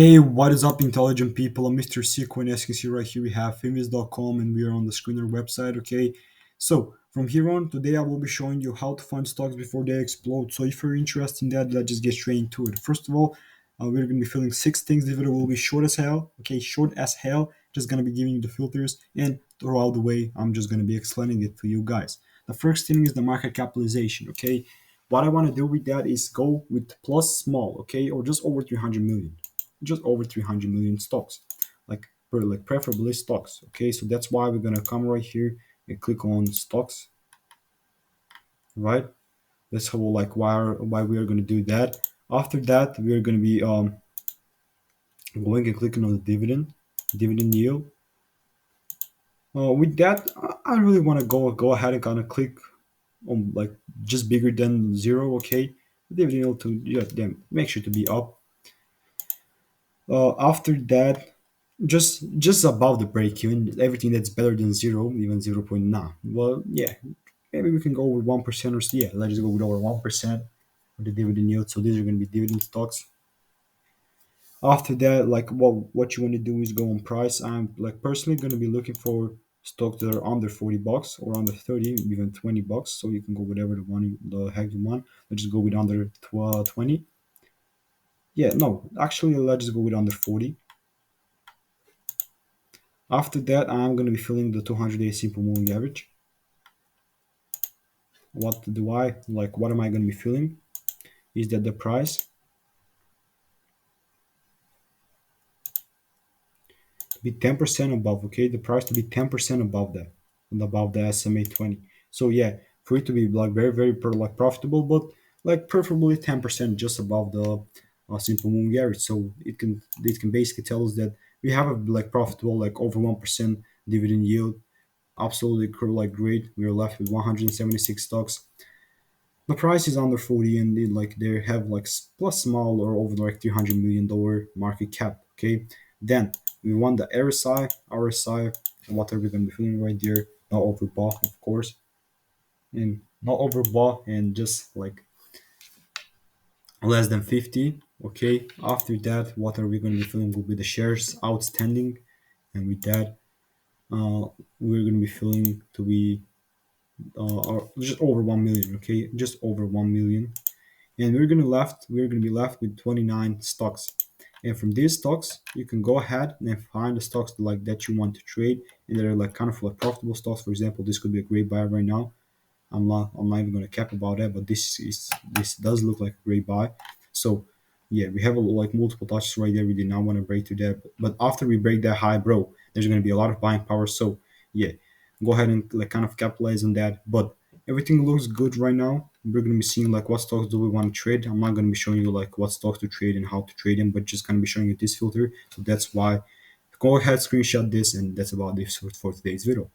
Hey, what is up, intelligent people? I'm Mr. Sicko, and as you can see right here, we have famous.com and we are on the screen our website, okay? So, from here on, today I will be showing you how to find stocks before they explode. So, if you're interested in that, let's just get straight into it. First of all, we're going to be filling 6 things. The video will be short as hell, okay? Short as hell. Just going to be giving you the filters, and throughout the way, I'm just going to be explaining it to you guys. The first thing is the market capitalization, okay? What I want to do with that is go with plus small, okay? Or just over 300 million, just over 300 million stocks, like preferably stocks. Okay, so that's why we're gonna come right here and click on stocks, right? That's how why we are gonna do that. After that, we are gonna be going and clicking on the dividend yield. With that, I really want to go ahead and kind of click on like just bigger than zero. Okay, dividend yield to, yeah, then make sure to be up. After that, just above the break even, everything that's better than zero, even 0.9. Well, yeah, maybe we can go with 1% or so. Yeah, let's just go with over 1% for the dividend yield. So these are going to be dividend stocks. After that, like what you want to do is go on price. I'm like personally going to be looking for stocks that are under 40 bucks or under 30, even 20 bucks. So you can go whatever the heck you want. Let's just go with under 12, 20. Yeah, no, actually, let's just go with under 40. After that, I'm going to be filling the 200-day simple moving average. What am I going to be filling? Is that the price to be 10% above, okay? The price to be 10% above that, and above the SMA 20. So yeah, for it to be like very, very profitable, but like preferably 10% just above the simple moving average. So it can basically tell us that we have a like profitable like over 1% dividend yield. Absolutely like great. We are left with 176 stocks. The price is under 40, and they have like plus small or over like $300 million market cap. Okay, then we want the RSI. What are we going to be feeling right there? Not overbought, of course, and not overbought, and just like less than 50. Okay, after that, what are we going to be feeling will be the shares outstanding, and with that, uh, we're going to be feeling to be just over 1 million. Okay, just over 1 million, and we're gonna be left with 29 stocks. And from these stocks, you can go ahead and find the stocks like that you want to trade, and they're like kind of like profitable stocks. For example, this could be a great buy right now. I'm not even gonna cap about that, but this does look like a great buy. So yeah, we have like multiple touches right there. We did not want to break to that, but after we break that high, bro, there's gonna be a lot of buying power. So yeah, go ahead and like kind of capitalize on that. But everything looks good right now. We're gonna be seeing like what stocks do we want to trade. I'm not gonna be showing you like what stocks to trade and how to trade them, but just gonna be showing you this filter. So that's why go ahead, screenshot this, and that's about this for today's video.